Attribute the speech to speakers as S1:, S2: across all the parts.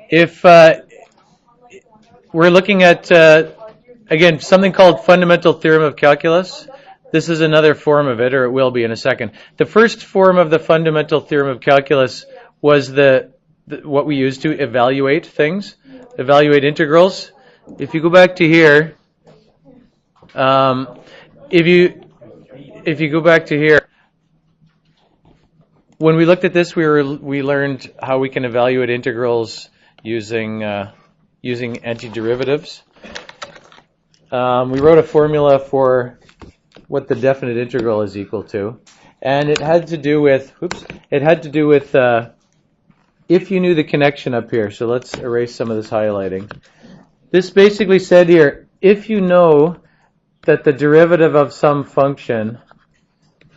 S1: if we're looking at, again, something called Fundamental Theorem of Calculus. This is another form of it, or it will be in a second. The first form of the Fundamental Theorem of Calculus was what we use to evaluate things, evaluate integrals. If you go back to here, if you go back to here, when we looked at this, we learned how we can evaluate integrals using antiderivatives. We wrote a formula for what the definite integral is equal to, and it had to do with if you knew the connection up here. So let's erase some of this highlighting. This basically said here, if you know that the derivative of some function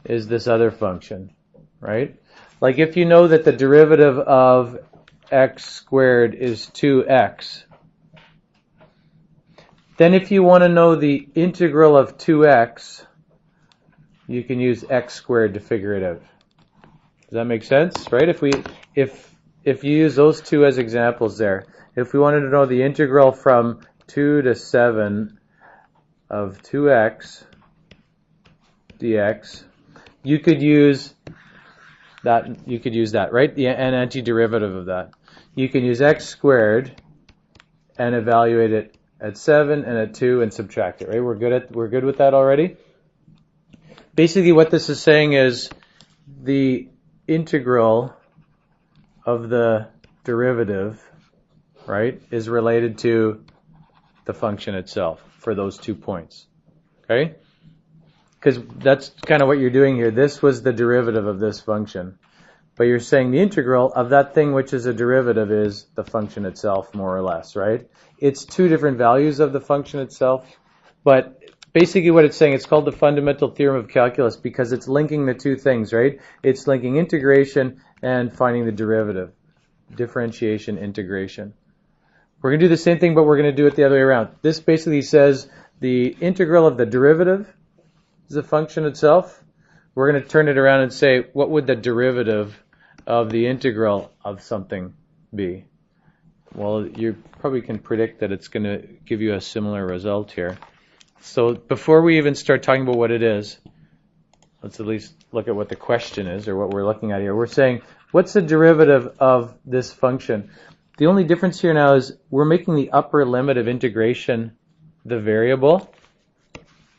S1: is this other function, right? Like if you know that the derivative of x squared is 2x, then if you want to know the integral of 2x, you can use x squared to figure it out. Does that make sense? Right? If you use those two as examples there, if we wanted to know the integral from 2 to 7 of 2x dx, you could use that, right? An antiderivative of that. You can use x squared and evaluate it at 7 and at 2 and subtract it, right? We're good with that already? Basically what this is saying is the integral of the derivative, right, is related to the function itself for those 2 points, okay? Because that's kind of what you're doing here. This was the derivative of this function. But you're saying the integral of that thing which is a derivative is the function itself, more or less, right? It's 2 different values of the function itself. But basically what it's saying, it's called the Fundamental Theorem of Calculus because it's linking the 2 things, right? It's linking integration and finding the derivative. Differentiation, integration. We're going to do the same thing, but we're going to do it the other way around. This basically says the integral of the derivative is the function itself. We're going to turn it around and say, what would the derivative of the integral of something be? Well, you probably can predict that it's going to give you a similar result here. So before we even start talking about what it is, let's at least look at what the question is, or what we're looking at here. We're saying, what's the derivative of this function? The only difference here now is we're making the upper limit of integration the variable.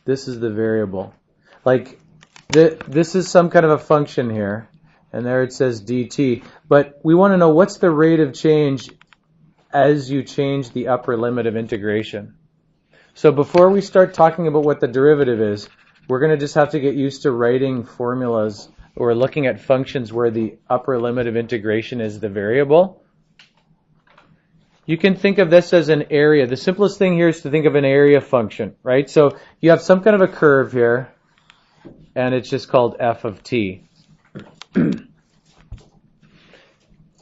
S1: This is the variable. Like, this is some kind of a function here, and there it says dt. But we want to know what's the rate of change as you change the upper limit of integration. So before we start talking about what the derivative is, we're going to just have to get used to writing formulas or looking at functions where the upper limit of integration is the variable. You can think of this as an area. The simplest thing here is to think of an area function, right? So you have some kind of a curve here, and it's just called f of t.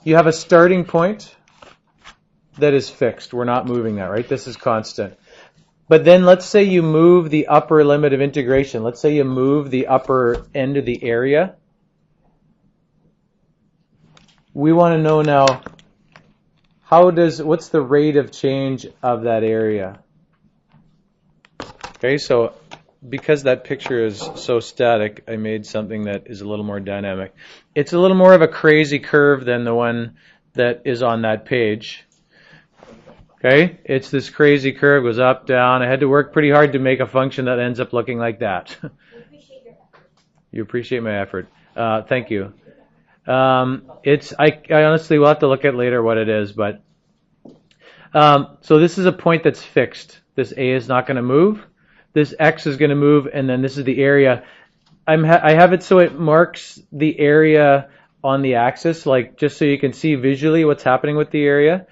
S1: You have a starting point that is fixed. We're not moving that, right? This is constant. But then let's say you move the upper limit of integration. Let's say you move the upper end of the area. We want to know now, what's the rate of change of that area? Okay, so because that picture is so static, I made something that is a little more dynamic. It's a little more of a crazy curve than the one that is on that page. Okay, it's this crazy curve, goes up, down. I had to work pretty hard to make a function that ends up looking like that. You appreciate my effort. Thank you. I honestly will have to look at later what it is, but so this is a point that's fixed. This a is not going to move. This x is going to move, and then this is the area. I have it so it marks the area on the axis, like just so you can see visually what's happening with the area.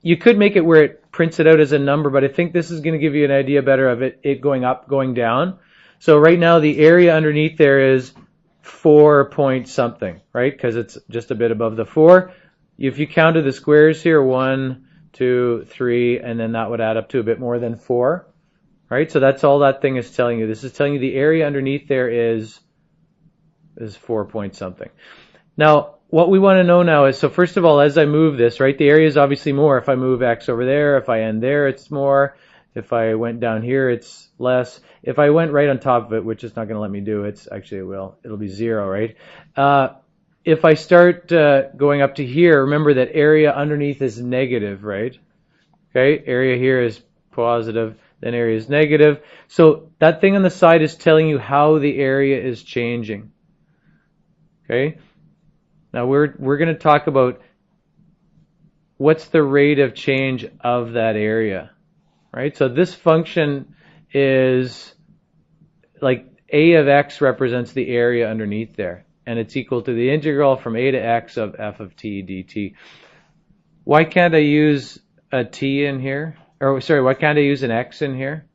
S1: You could make it where it prints it out as a number, but I think this is going to give you an idea better of it going up, going down. So right now the area underneath there is 4 point something, right? Because it's just a bit above the 4. If you counted the squares here, 1, 2, 3, and then that would add up to a bit more than 4, right? So that's all that thing is telling you. This is telling you the area underneath there is 4 point something. Now, what we want to know now is, so first of all, as I move this, right, the area is obviously more. If I move x over there, if I end there, it's more. If I went down here, it's less. If I went right on top of it, which is not going to let me do, actually it will. It'll be 0, right? If I start going up to here, remember that area underneath is negative, right? Okay, area here is positive, then area is negative. So that thing on the side is telling you how the area is changing. Okay? Now we're going to talk about what's the rate of change of that area. Right? So this function is like a of x represents the area underneath there. And it's equal to the integral from a to x of f of t dt. Why can't I use a t in here? Or sorry, why can't I use an x in here?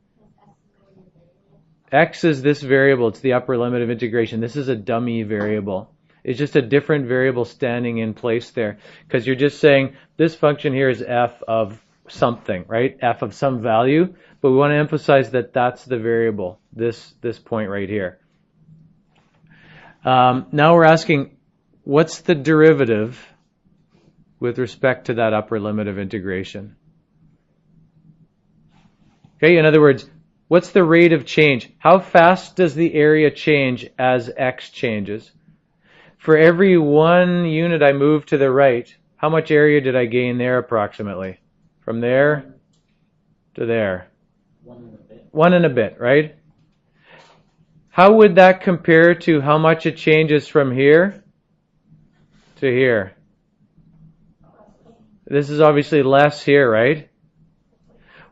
S1: X is this variable. It's the upper limit of integration. This is a dummy variable. It's just a different variable standing in place there. Because you're just saying this function here is f of something, right? F of some value. But we want to emphasize that that's the variable, this point right here. Now we're asking, what's the derivative with respect to that upper limit of integration? Okay, in other words, what's the rate of change? How fast does the area change as x changes? For every 1 unit I move to the right, how much area did I gain there approximately? From there to there. 1 and a bit, right? How would that compare to how much it changes from here to here? This is obviously less here, right?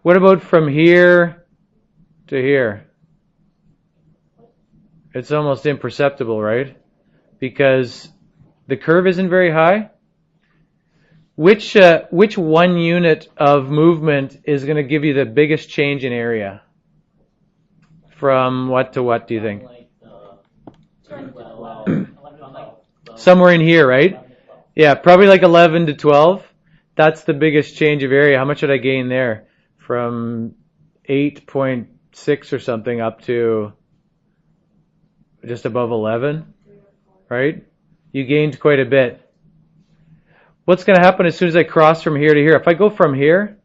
S1: What about from here to here? It's almost imperceptible, right? Because the curve isn't very high. Which 1 unit of movement is going to give you the biggest change in area? From what to what, do you think? Somewhere in here, right? Yeah, probably like 11 to 12. That's the biggest change of area. How much did I gain there? From 8.6 or something up to just above 11, right? You gained quite a bit. What's going to happen as soon as I cross from here to here? If I go from here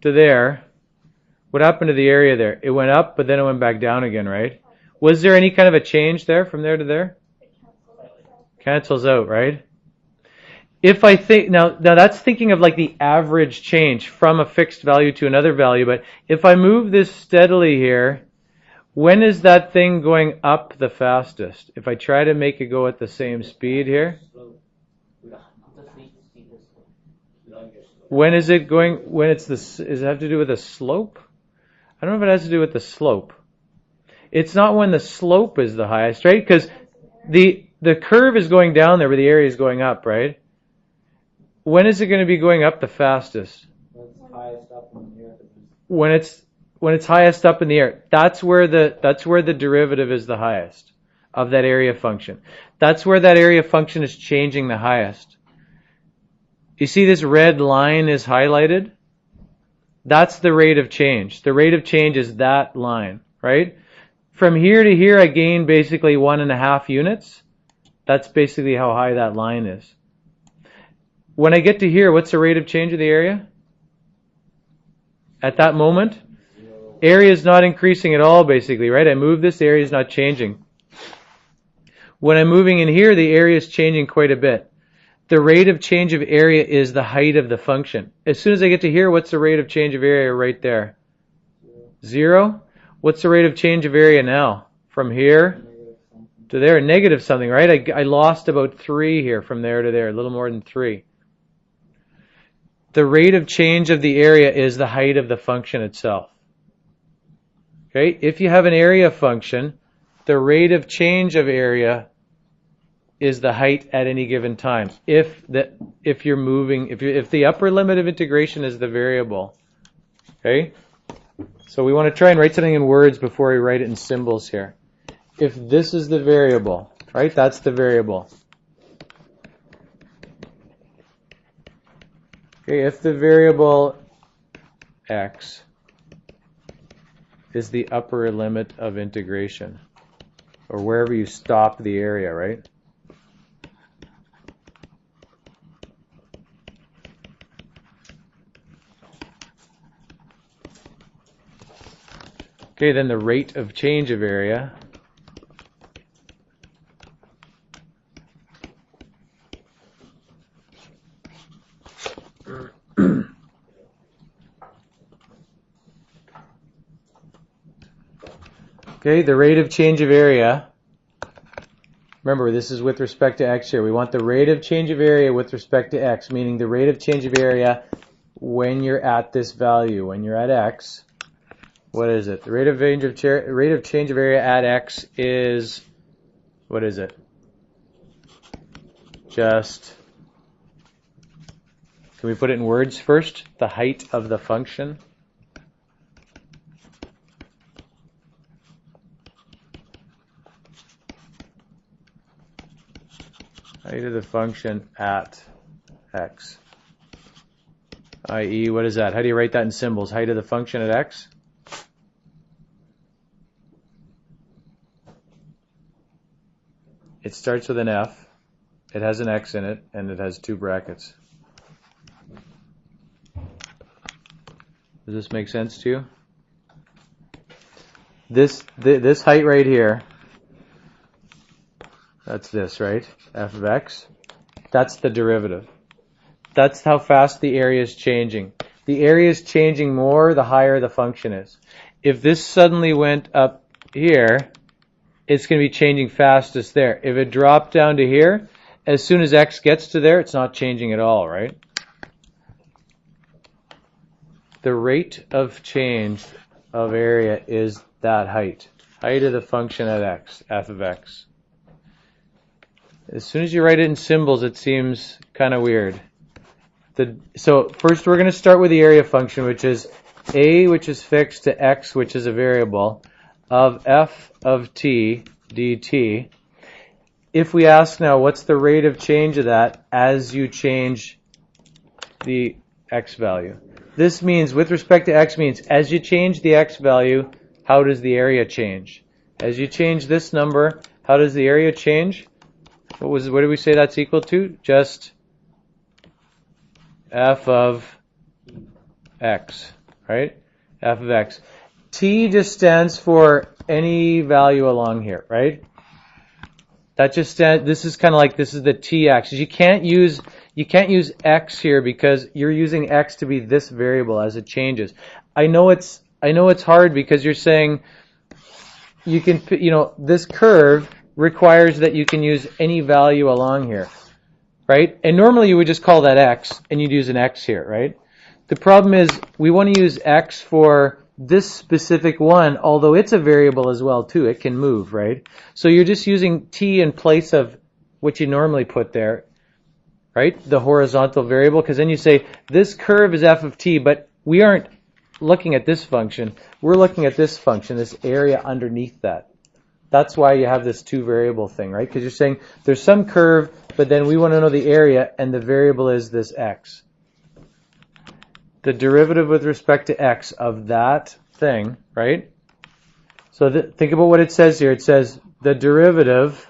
S1: to there, what happened to the area there? It went up, but then it went back down again, right? Was there any kind of a change there from there to there? Cancels out, right? If I think, now that's thinking of like the average change from a fixed value to another value, but if I move this steadily here, when is that thing going up the fastest? If I try to make it go at the same speed here? When is it going, when it's this, does it have to do with the slope? I don't know if it has to do with the slope. It's not when the slope is the highest, right? Because the curve is going down there, but the area is going up, right? When is it going to be going up the fastest? When it's highest up in the air. That's where the derivative is the highest of that area function. That's where that area function is changing the highest. You see this red line is highlighted? That's the rate of change. The rate of change is that line, right? From here to here, I gain basically 1.5 units. That's basically how high that line is. When I get to here, what's the rate of change of the area? At that moment, area is not increasing at all, basically, right? I move this, area is not changing. When I'm moving in here, the area is changing quite a bit. The rate of change of area is the height of the function. As soon as I get to here, what's the rate of change of area right there? 0. What's the rate of change of area now? From here to there, negative something, right? I lost about 3 here from there to there, a little more than 3. The rate of change of the area is the height of the function itself. Okay? If you have an area function, the rate of change of area is the height at any given time. If you're moving, if the upper limit of integration is the variable. Okay? So we want to try and write something in words before we write it in symbols here. If this is the variable, right? That's the variable. Okay, if the variable x is the upper limit of integration, or wherever you stop the area, right? Okay, then the rate of change of area okay, the rate of change of area, remember this is with respect to x here. We want the rate of change of area with respect to x, meaning the rate of change of area when you're at this value. When you're at x, what is it? The rate of change of area at x is, what is it? Just, can we put it in words first? The height of the function. Height of the function at x. I.e., what is that? How do you write that in symbols? Height of the function at x? It starts with an f, it has an x in it, and it has two brackets. Does this make sense to you? This height right here, that's this, right? F of x. That's the derivative. That's how fast the area is changing. The area is changing more the higher the function is. If this suddenly went up here, it's going to be changing fastest there. If it dropped down to here, as soon as x gets to there, it's not changing at all, right? The rate of change of area is that height. Height of the function at x, f of x. As soon as you write it in symbols, it seems kind of weird. So first we're going to start with the area function, which is a, which is fixed, to x, which is a variable, of f of t dt. If we ask now, what's the rate of change of that as you change the x value? This means, with respect to x, means as you change the x value, how does the area change? As you change this number, how does the area change? What did we say that's equal to? Just f of x, right? F of x. T just stands for any value along here, right? That just stands, this is kind of like, this is the t-axis. You can't use x here because you're using x to be this variable as it changes. I know it's hard because you're saying you can, this curve requires that you can use any value along here, right? And normally you would just call that x and you'd use an x here, right? The problem is we want to use x for this specific one, although it's a variable as well too. It can move, right? So you're just using t in place of what you normally put there, right? The horizontal variable, because then you say this curve is f of t, but we aren't looking at this function. We're looking at this function, this area underneath that. That's why you have this two variable thing, right? Because you're saying there's some curve, but then we want to know the area, and the variable is this x. The derivative with respect to x of that thing, right? So think about what it says here. It says the derivative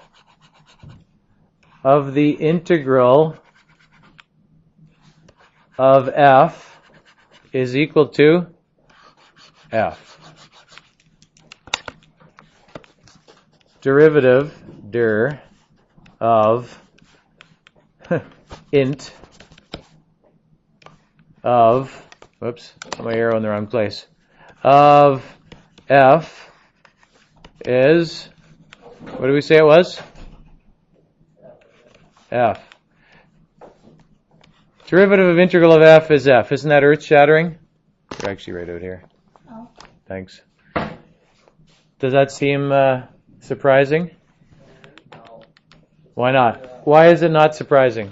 S1: of the integral of f is equal to f. Derivative, dir, of int of, whoops, put my arrow in the wrong place, of f is, what did we say it was? F. Derivative of integral of f is f. Isn't that earth-shattering? You're actually right out here. Oh. Thanks. Does that seem surprising? No. Why not? Why is it not surprising?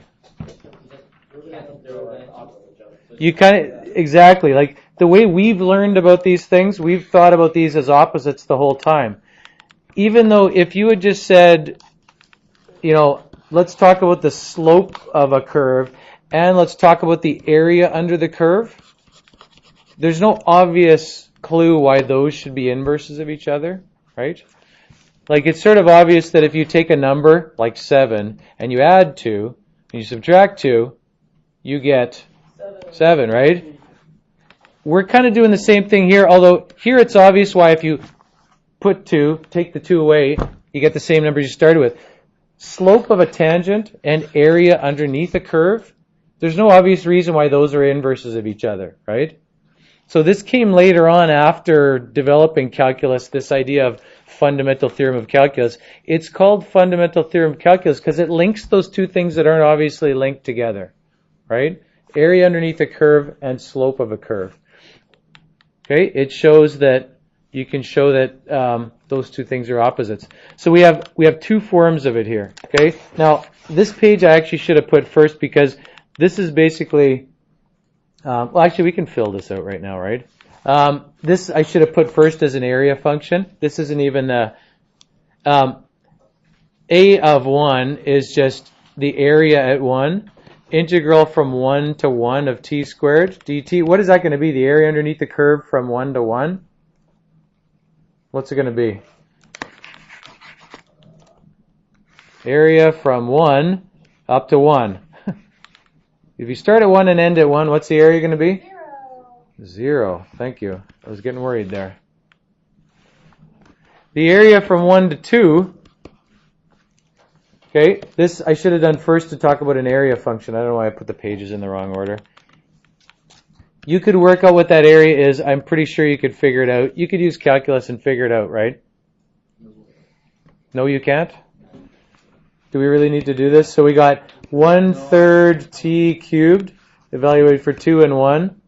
S1: You exactly, like the way we've learned about these things, we've thought about these as opposites the whole time. Even though if you had just said, let's talk about the slope of a curve and let's talk about the area under the curve, there's no obvious clue why those should be inverses of each other, right? Like it's sort of obvious that if you take a number like 7 and you add 2 and you subtract 2, you get 7, right? we're kind of doing the same thing here, although here it's obvious why if you put 2, take the 2 away, you get the same numbers you started with. Slope of a tangent and area underneath a curve, there's no obvious reason why those are inverses of each other, right? So this came later on after developing calculus, this idea of fundamental theorem of calculus. It's called fundamental theorem of calculus because it links those two things that aren't obviously linked together, right? Area underneath a curve and slope of a curve. Okay, it shows that you can show that those two things are opposites. So we have 2 forms of it here. Okay, now this page I actually should have put first because this is basically, well actually we can fill this out right now, right? This I should have put first as an area function. This isn't even a of 1 is just the area at 1. Integral from 1 to 1 of t squared dt. What is that going to be? The area underneath the curve from 1 to 1? What's it going to be? Area from 1 up to 1. If you start at 1 and end at 1, what's the area going to be? 0. Thank you. I was getting worried there. The area from 1 to 2. Okay, this I should have done first to talk about an area function. I don't know why I put the pages in the wrong order. You could work out what that area is. I'm pretty sure you could figure it out. You could use calculus and figure it out, right? No, you can't? Do we really need to do this? So we got 1/3 t cubed, evaluated for 2 and 1.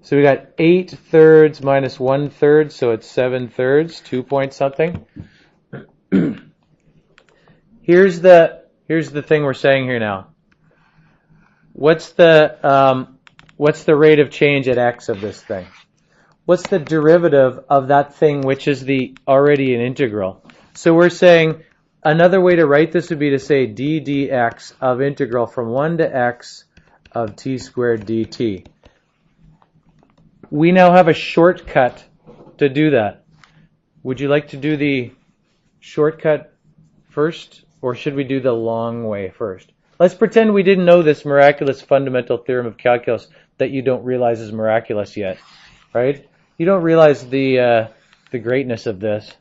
S1: So we got 8/3 minus 1/3, so it's 7/3, 2 point something. Here's the thing we're saying here now. What's the rate of change at x of this thing? What's the derivative of that thing which is already an integral? So we're saying another way to write this would be to say d dx of integral from 1 to x of t squared dt. We now have a shortcut to do that. Would you like to do the shortcut first, or should we do the long way first? Let's pretend we didn't know this miraculous fundamental theorem of calculus that you don't realize is miraculous yet, right? You don't realize the greatness of this.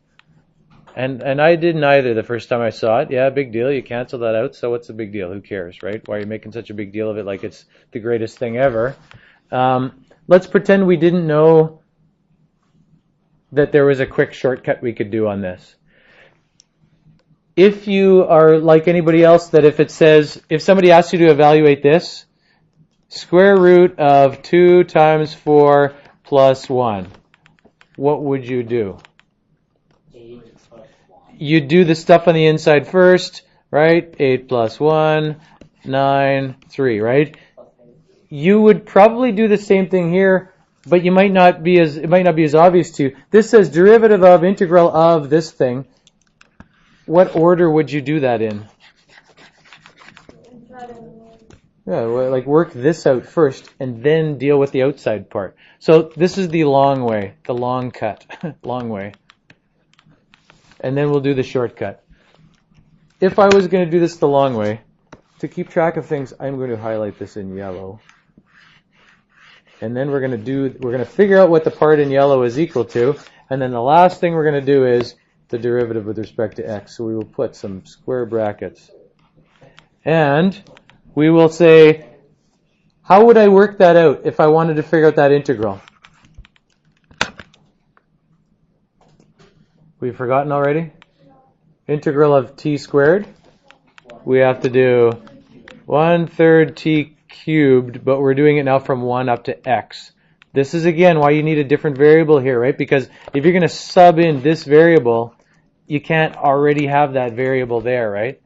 S1: And I didn't either the first time I saw it. Yeah, big deal. You cancel that out, so what's the big deal? Who cares, right? Why are you making such a big deal of it like it's the greatest thing ever? Let's pretend we didn't know that there was a quick shortcut we could do on this. If you are like anybody else, that if somebody asks you to evaluate this, square root of 2 times 4 plus 1, what would you do? You do the stuff on the inside first, right? 8 plus 1, 9, 3, right? You would probably do the same thing here, but it might not be as obvious to you. This says derivative of integral of this thing. What order would you do that in? Yeah, well, like work this out first and then deal with the outside part. So this is the long way, the long cut, long way. And then we'll do the shortcut. If I was going to do this the long way, to keep track of things, I'm going to highlight this in yellow. And then we're going to figure out what the part in yellow is equal to. And then the last thing we're going to do is the derivative with respect to x. So we will put some square brackets. And we will say, how would I work that out if I wanted to figure out that integral? We've forgotten already? Integral of t squared. We have to do 1/3 t cubed, but we're doing it now from 1 up to x. This is again why you need a different variable here, right? Because if you're going to sub in this variable, you can't already have that variable there, right?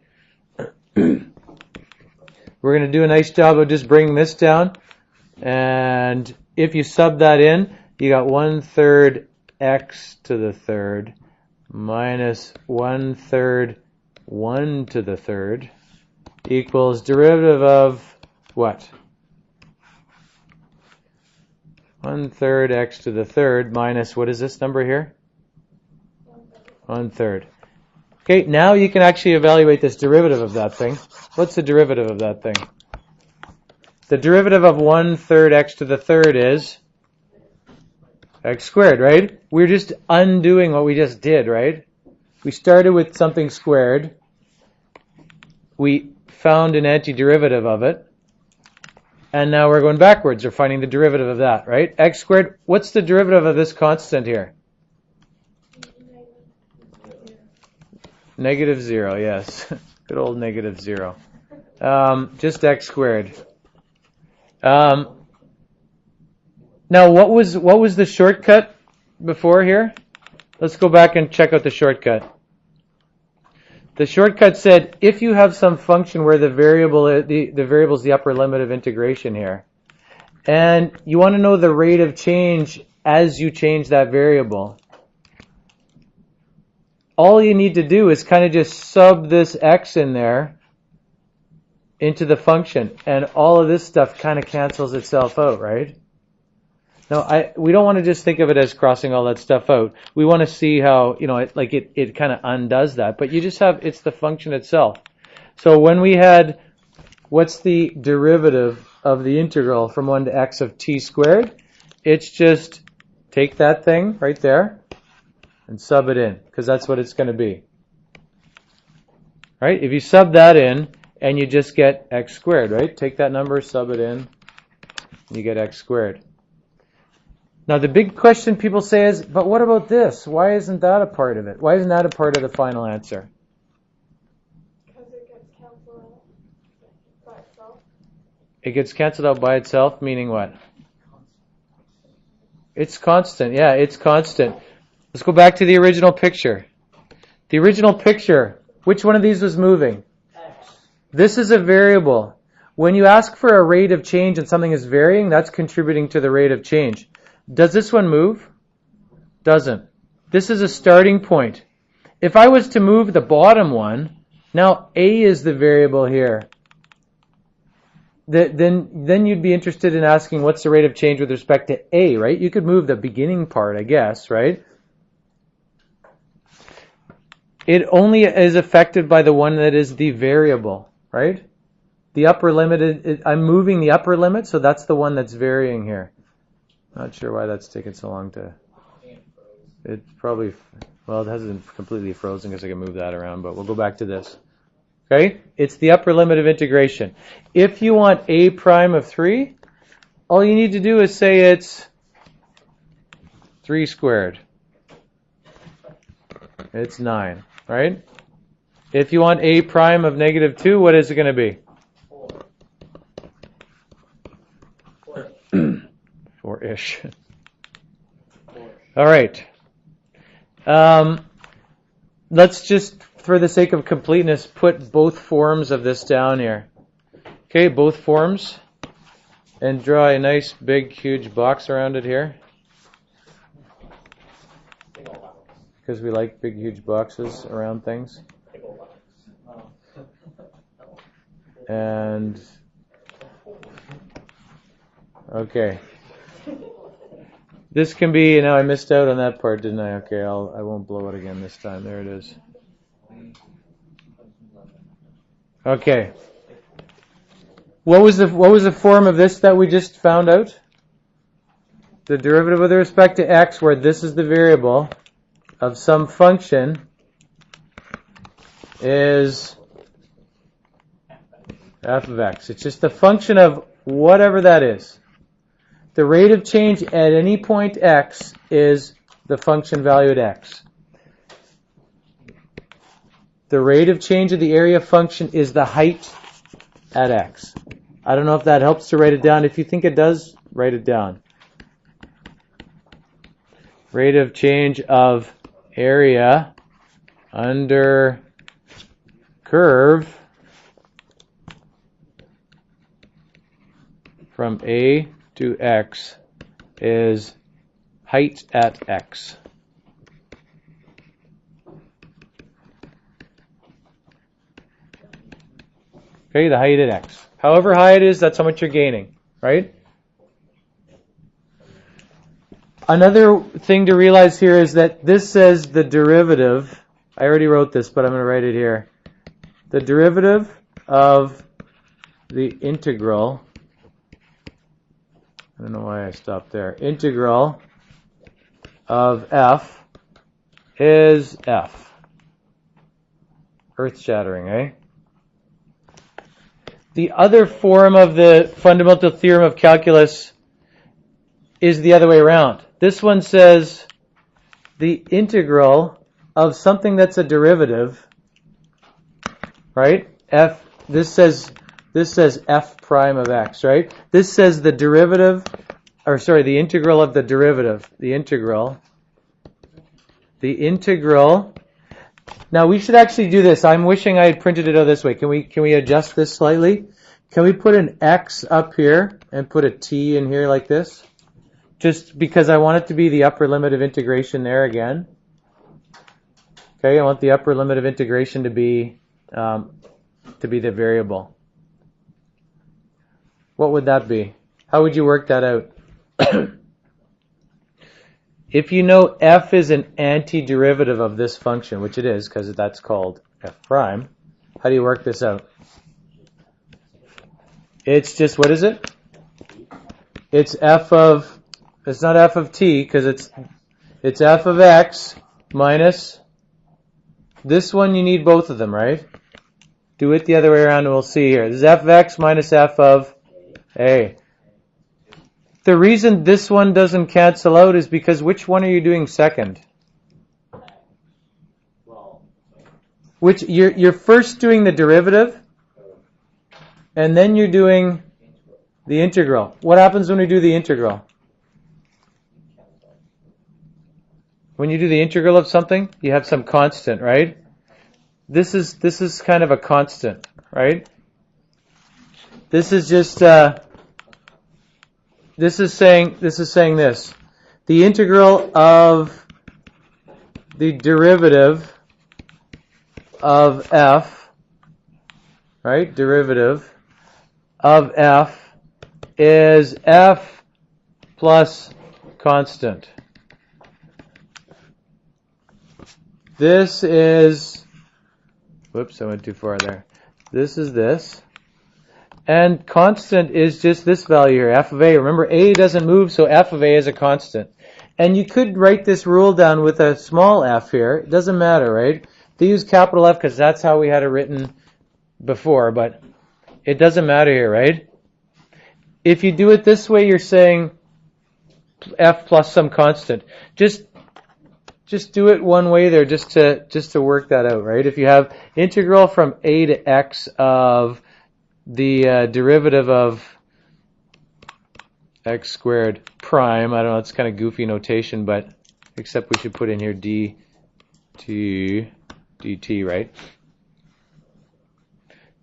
S1: We're going to do a nice job of just bringing this down. And if you sub that in, you got 1/3 x to the third minus 1/3 1 to the third equals derivative of what? 1/3 x to the third minus, what is this number here? 1/3. Okay, now you can actually evaluate this derivative of that thing. What's the derivative of that thing? The derivative of 1/3 x to the third is x squared, right? We're just undoing what we just did, right? We started with something squared. We found an antiderivative of it. And now we're going backwards. We're finding the derivative of that, right? X squared. What's the derivative of this constant here? -0, yes. Good old -0. Just x squared. Now, what was the shortcut before here? Let's go back and check out the shortcut. The shortcut said if you have some function where the variable is the upper limit of integration here, and you want to know the rate of change as you change that variable, all you need to do is kind of just sub this x in there into the function, and all of this stuff kind of cancels itself out, right? Now, we don't want to just think of it as crossing all that stuff out. We want to see how, it kind of undoes that. But you just have, it's the function itself. So when we had, what's the derivative of the integral from 1 to x of t squared? It's just take that thing right there and sub it in, because that's what it's going to be. Right? If you sub that in, and you just get x squared, right? Take that number, sub it in, you get x squared. Now, the big question people say is, but what about this? Why isn't that a part of it? Why isn't that a part of the final answer?
S2: Because it gets canceled out by itself.
S1: It gets canceled out by itself, meaning what? It's constant. Yeah, it's constant. Let's go back to the original picture. The original picture, which one of these was moving?
S3: X.
S1: This is a variable. When you ask for a rate of change and something is varying, that's contributing to the rate of change. Does this one move? Doesn't. This is a starting point. If I was to move the bottom one, now A is the variable here. Then you'd be interested in asking what's the rate of change with respect to A, right? You could move the beginning part, I guess, right? It only is affected by the one that is the variable, right? The upper limit, I'm moving the upper limit, so that's the one that's varying here. Not sure why that's taken so long to... It probably... Well, it hasn't completely frozen because I can move that around, but we'll go back to this. Okay? It's the upper limit of integration. If you want a prime of 3, all you need to do is say it's 3 squared. It's 9, right? If you want a prime of -2, what is it going to be? 4-ish. All right. Let's just, for the sake of completeness, put both forms of this down here. Okay, both forms. And draw a nice, big, huge box around it here. Because we like big, huge boxes around things. And... Okay. This can be, I missed out on that part, didn't I? Okay, I won't blow it again this time. There it is. Okay. What was the form of this that we just found out? The derivative with respect to x, where this is the variable of some function, is f of x. It's just the function of whatever that is. The rate of change at any point x is the function value at x. The rate of change of the area function is the height at x. I don't know if that helps to write it down. If you think it does, write it down. Rate of change of area under curve from A to x is height at x. Okay, the height at x. However high it is, that's how much you're gaining, right? Another thing to realize here is that this says the derivative. I already wrote this, but I'm going to write it here. The derivative of the integral I don't know why I stopped there. Integral of f is f. Earth-shattering, eh? The other form of the fundamental theorem of calculus is the other way around. This one says the integral of something that's a derivative, right? This says f prime of x, right? This says the derivative, or sorry, the integral of the derivative. The integral. Now we should actually do this. I'm wishing I had printed it out this way. Can we adjust this slightly? Can we put an x up here and put a t in here like this? Just because I want it to be the upper limit of integration there again. Okay, I want the upper limit of integration to be the variable. What would that be? How would you work that out? If you know f is an antiderivative of this function, which it is because that's called f prime, how do you work this out? It's just, what is it? It's not f of t because it's f of x minus this one. You need both of them, right? Do it the other way around and we'll see here. This is f of x minus f of a. The reason this one doesn't cancel out is because which one are you doing second? Which you're first doing the derivative and then you're doing the integral. What happens when we do the integral? When you do the integral of something, you have some constant, right? This is kind of a constant, right? This is just this is saying this. The integral of the derivative of f, right? Derivative of f is f plus constant. This is, whoops, I went too far there. This is this. And constant is just this value here, f of a. Remember, a doesn't move, so f of a is a constant. And you could write this rule down with a small f here. It doesn't matter, right? They use capital F because that's how we had it written before, but it doesn't matter here, right? If you do it this way, you're saying f plus some constant. Just do it one way there, just to work that out, right? If you have integral from a to x of the derivative of x squared prime, I don't know, it's kind of goofy notation, but except we should put in here dt, right?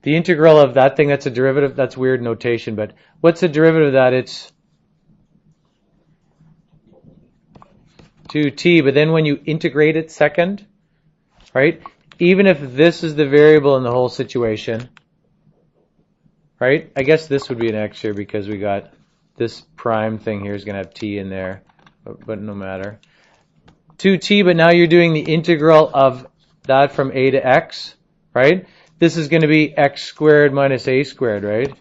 S1: The integral of that thing that's a derivative, that's weird notation, but what's the derivative of that? It's 2t, but then when you integrate it second, right? Even if this is the variable in the whole situation, right? I guess this would be an x here because we got this prime thing here is going to have t in there, but no matter. 2t, but now you're doing the integral of that from a to x, right? This is going to be x squared minus a squared, right?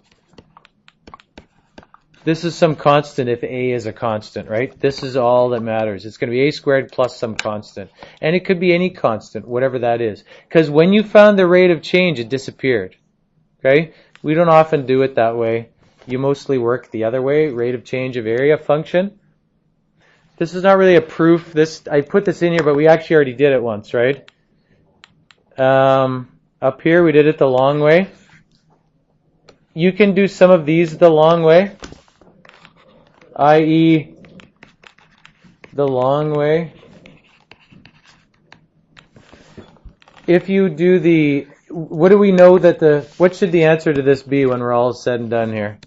S1: This is some constant if a is a constant, right? This is all that matters. It's going to be a squared plus some constant. And it could be any constant, whatever that is. Because when you found the rate of change, it disappeared. Okay? We don't often do it that way. You mostly work the other way, rate of change of area function. This is not really a proof. I put this in here, but we actually already did it once, right? Up here, we did it the long way. You can do some of these the long way, i.e. the long way. If you do the, what do we know that what should the answer to this be when we're all said and done here?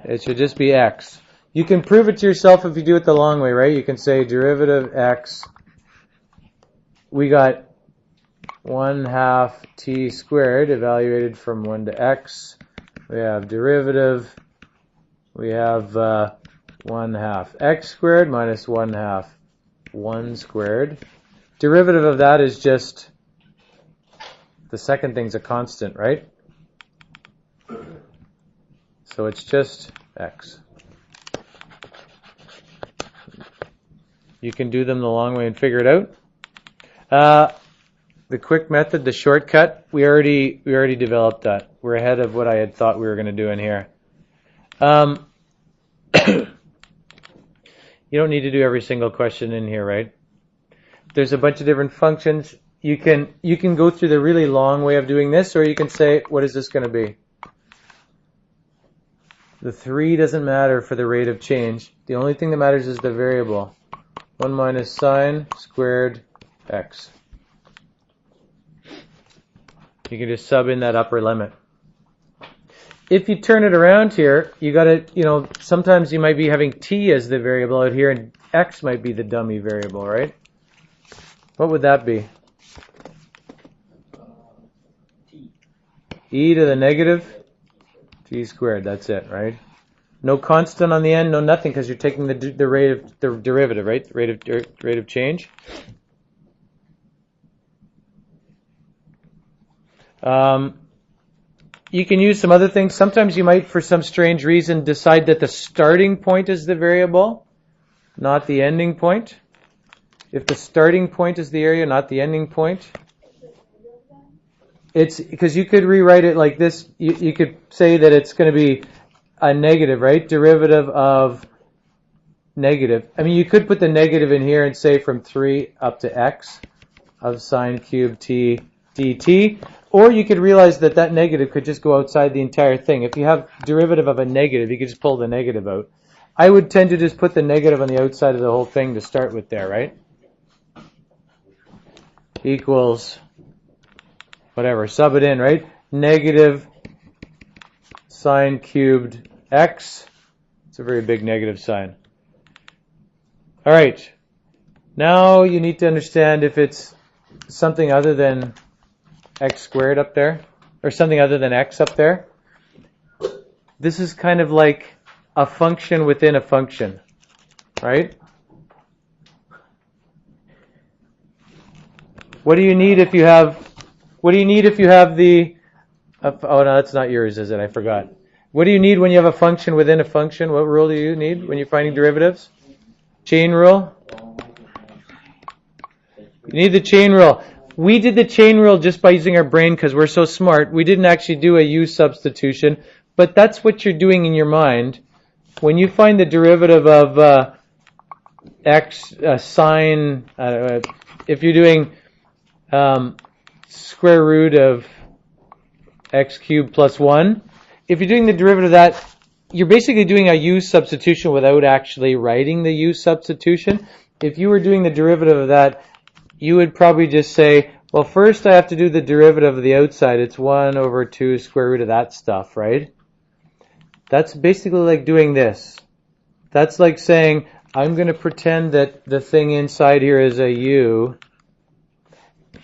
S1: It should just be x. You can prove it to yourself if you do it the long way, right? You can say derivative x. We got 1/2 t squared evaluated from 1 to x. We have derivative. We have 1/2 x squared minus 1/2 1 squared. Derivative of that is just, the second thing's a constant, right? So it's just x. You can do them the long way and figure it out. The quick method, the shortcut, we already developed that. We're ahead of what I had thought we were going to do in here. You don't need to do every single question in here, right? There's a bunch of different functions. You can go through the really long way of doing this, or you can say, what is this going to be? The 3 doesn't matter for the rate of change. The only thing that matters is the variable. 1 minus sine squared x. You can just sub in that upper limit. If you turn it around here, you got to, sometimes you might be having t as the variable out here, and x might be the dummy variable, right? What would that be? E to the negative t squared. That's it, right? No constant on the end, no nothing, because you're taking the rate of the derivative, right? Rate of change. You can use some other things. Sometimes you might, for some strange reason, decide that the starting point is the variable, not the ending point. If the starting point is the area, not the ending point. It's because you could rewrite it like this. You could say that it's going to be a negative, right? Derivative of negative. I mean, you could put the negative in here and say from 3 up to x of sine cubed t dt. Or you could realize that that negative could just go outside the entire thing. If you have derivative of a negative, you could just pull the negative out. I would tend to just put the negative on the outside of the whole thing to start with there, right? Equals whatever, sub it in, right? Negative sine cubed x. It's a very big negative sign. All right. Now you need to understand if it's something other than x squared up there, or something other than x up there. This is kind of like a function within a function, right? What do you need if you have the, oh no, that's not yours, is it? I forgot. What do you need when you have a function within a function? What rule do you need when you're finding derivatives? Chain rule? You need the chain rule. We did the chain rule just by using our brain because we're so smart. We didn't actually do a u substitution, but that's what you're doing in your mind. When you find the derivative of x sine, if you're doing square root of x cubed plus 1, if you're doing the derivative of that, you're basically doing a u substitution without actually writing the u substitution. If you were doing the derivative of that, you would probably just say, well, first I have to do the derivative of the outside. It's 1 over 2 square root of that stuff, right? That's basically like doing this. That's like saying, I'm going to pretend that the thing inside here is a u,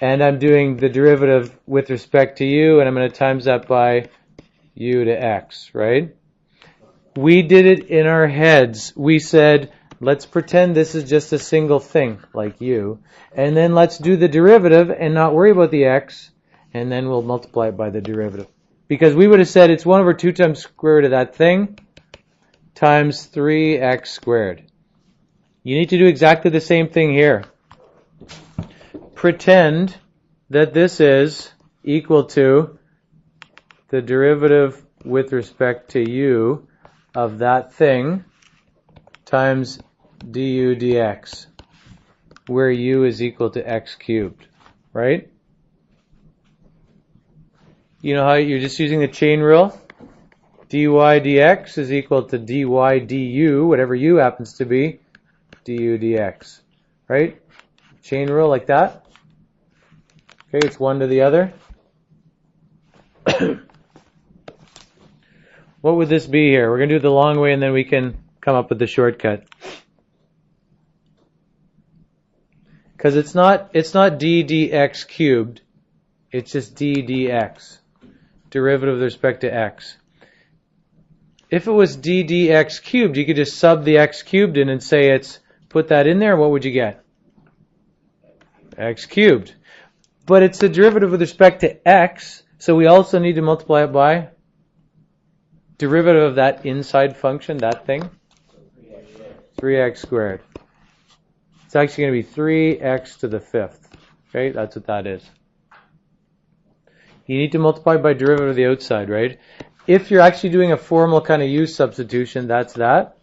S1: and I'm doing the derivative with respect to u, and I'm going to times that by u to x, right? We did it in our heads. We said, let's pretend this is just a single thing, like u, and then let's do the derivative and not worry about the x, and then we'll multiply it by the derivative. Because we would have said it's 1 over 2 times square root of that thing times 3x squared. You need to do exactly the same thing here. Pretend that this is equal to the derivative with respect to u of that thing times du dx, where u is equal to x cubed, right? You know how you're just using the chain rule? dy dx is equal to dy du, whatever u happens to be, du dx, right? Chain rule like that. Okay, it's one to the other. What would this be here? We're going to do it the long way and then we can come up with the shortcut. Because it's not d dx cubed, it's just d dx, derivative with respect to x. If it was d dx cubed, you could just sub the x cubed in and say put that in there, what would you get? X cubed. But it's the derivative with respect to x, so we also need to multiply it by derivative of that inside function, that thing? 3x squared. It's actually going to be 3x to the fifth. Okay, that's what that is. You need to multiply by derivative of the outside, right? If you're actually doing a formal kind of u substitution, that's that.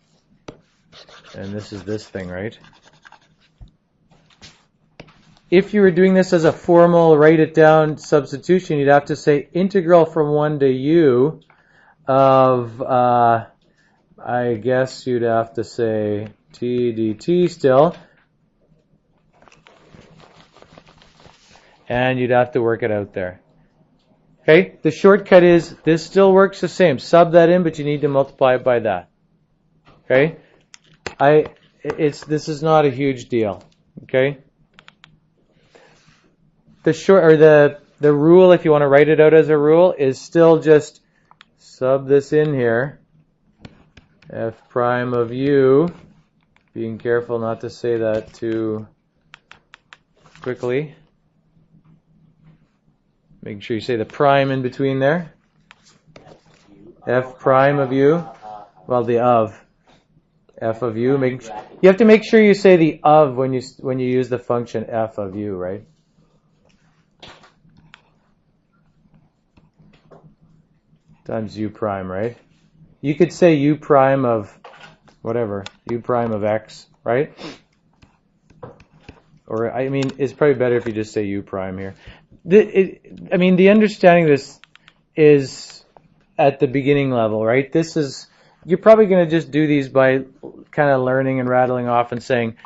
S1: And this is this thing, right? If you were doing this as a formal write it down substitution, you'd have to say integral from 1 to u of, I guess you'd have to say t dt still. And you'd have to work it out there. Okay, the shortcut is, this still works the same. Sub that in, but you need to multiply it by that. Okay? This is not a huge deal. Okay? The rule, if you want to write it out as a rule, is still just sub this in here. F prime of u, being careful not to say that too quickly. Make sure you say the prime in between there. F prime of u. Well, the of. F of u. You have to make sure you say the of when you use the function f of u, right? Times u prime, right? You could say u prime of whatever, u prime of x, right? Or, I mean, it's probably better if you just say u prime here. The understanding of this is at the beginning level, right? You're probably going to just do these by kind of learning and rattling off and saying,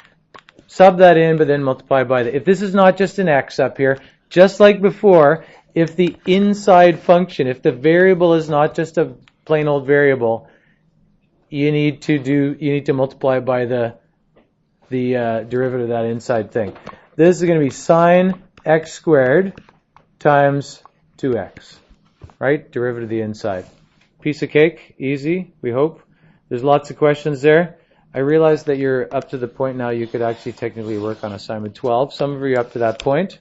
S1: sub that in, but then multiply by the. If this is not just an x up here, just like before, if the inside function, if the variable is not just a plain old variable, you need to multiply by the derivative of that inside thing. This is going to be sine x squared times 2x, right? Derivative of the inside. Piece of cake, easy, we hope. There's lots of questions there. I realize that you're up to the point now you could actually technically work on assignment 12. Some of you are up to that point.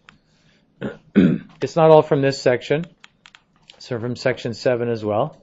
S1: It's not all from this section. So from section 7 as well.